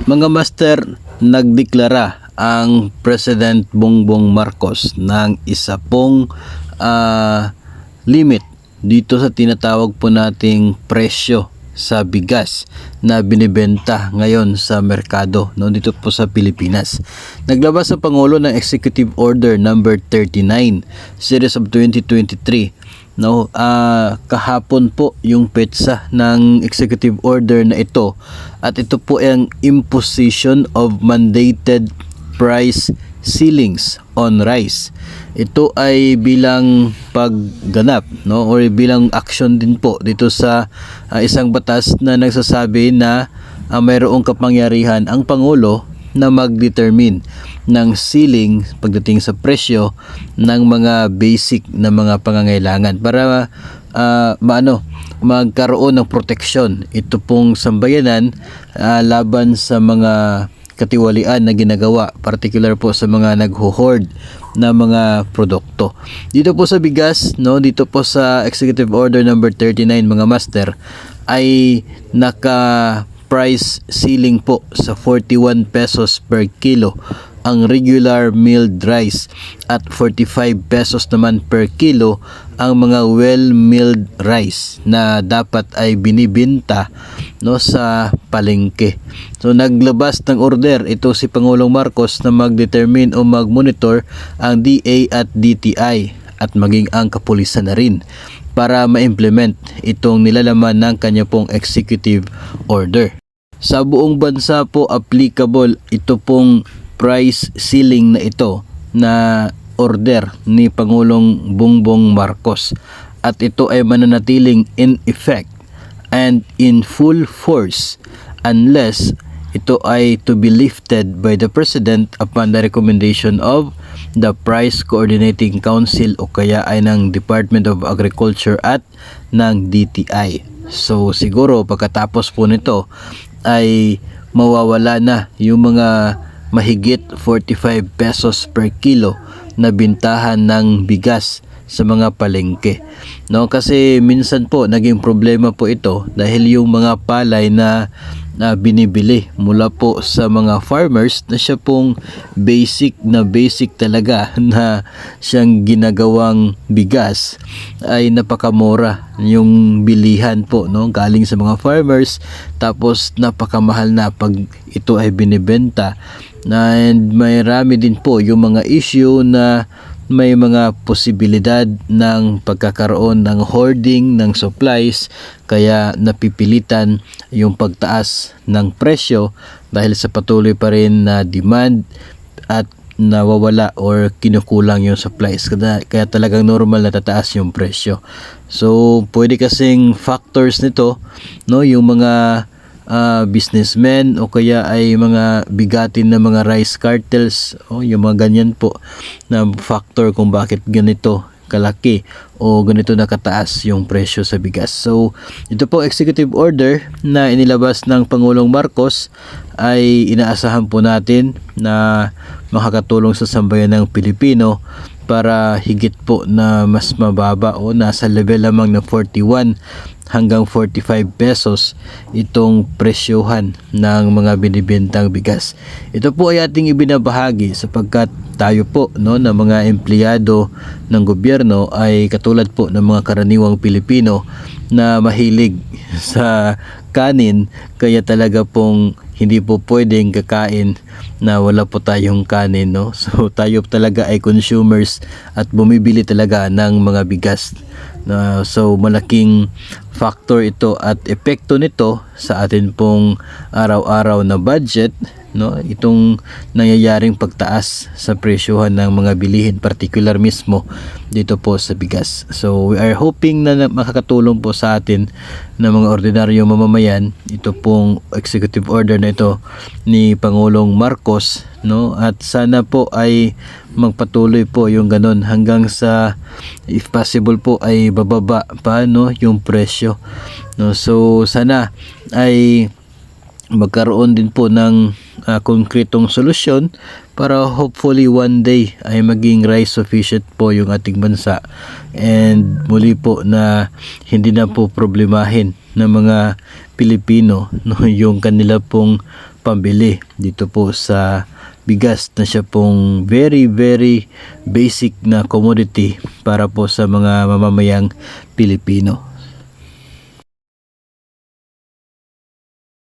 Mga master, nagdeklara ang President Bongbong Marcos ng isa pong limit dito sa tinatawag po nating presyo sa bigas na binibenta ngayon sa merkado, no, dito po sa Pilipinas. Naglabas ang Pangulo ng Executive Order number 39 series of 2023. No, kahapon po yung petsa ng executive order na ito, at ito po ang imposition of mandated price ceilings on rice. Ito ay bilang pagganap, no, or bilang action din po dito sa isang batas na nagsasabi na mayroong kapangyarihan ang Pangulo na mag-determine ng ceiling pagdating sa presyo ng mga basic na mga pangangailangan para magkaroon ng proteksyon ito pong sambayanan laban sa mga katiwalian na ginagawa, particular po sa mga nagho-hoard na mga produkto. Dito po sa bigas, no, dito po sa Executive Order number 39 mga master, ay naka price ceiling po sa 41 pesos per kilo ang regular milled rice at 45 pesos naman per kilo ang mga well milled rice na dapat ay binibenta, no, sa palengke. So naglabas ng order ito si Pangulong Marcos na mag-determine o mag-monitor ang DA at DTI at maging ang kapulisan na rin para ma-implement itong nilalaman ng kanya pong executive order. Sa buong bansa po applicable ito pong price ceiling na ito na order ni Pangulong Bongbong Marcos, at ito ay mananatiling in effect and in full force unless ito ay to be lifted by the President upon the recommendation of the Price Coordinating Council o kaya ay ng Department of Agriculture at ng DTI. So siguro pagkatapos po nito ay mawawala na yung mga mahigit 45 pesos per kilo na bintahan ng bigas sa mga palengke, no, kasi minsan po naging problema po ito dahil yung mga palay na binibili mula po sa mga farmers na siya pong basic talaga na siyang ginagawang bigas ay napakamura yung bilihan po, no, galing sa mga farmers, tapos napakamahal na pag ito ay binibenta. And may rami din po yung mga issue na may mga posibilidad ng pagkakaroon ng hoarding ng supplies, kaya napipilitan yung pagtaas ng presyo dahil sa patuloy pa rin na demand at nawawala or kinukulang yung supplies, kaya talagang normal na tataas yung presyo. So pwede kasing factors nito, no, yung mga businessmen o kaya ay mga bigatin na mga rice cartels, yung mga ganyan po na factor kung bakit ganito kalaki o ganito nakataas yung presyo sa bigas. So ito po executive order na inilabas ng Pangulong Marcos ay inaasahan po natin na makakatulong sa sambayan ng Pilipino para higit po na mas mababa o nasa level lamang na 41 hanggang 45 pesos itong presyohan ng mga binibentang bigas. Ito po ay ating ibinabahagi sapagkat tayo po, no, na mga empleyado ng gobyerno ay katulad po ng mga karaniwang Pilipino na mahilig sa kanin, kaya talaga pong hindi po pwedeng kakain na wala po tayong kanin, no? So tayo talaga ay consumers at bumibili talaga ng mga bigas. So malaking factor ito at epekto nito sa atin pong araw-araw na budget, no, itong nangyayaring pagtaas sa presyohan ng mga bilihin, particular mismo dito po sa bigas. So we are hoping na makakatulong po sa atin na mga ordinaryong mamamayan ito pong executive order na ito ni Pangulong Marcos, no, at sana po ay magpatuloy po yung ganun hanggang sa if possible po ay bababa pa, no, yung presyo, no. So sana ay magkaroon din po ng konkretong solusyon para hopefully one day ay maging rice sufficient po yung ating bansa, and muli po na hindi na po problemahin ng mga Pilipino, no, yung kanila pong pambili dito po sa bigas na siya pong very very basic na commodity para po sa mga mamamayang Pilipino.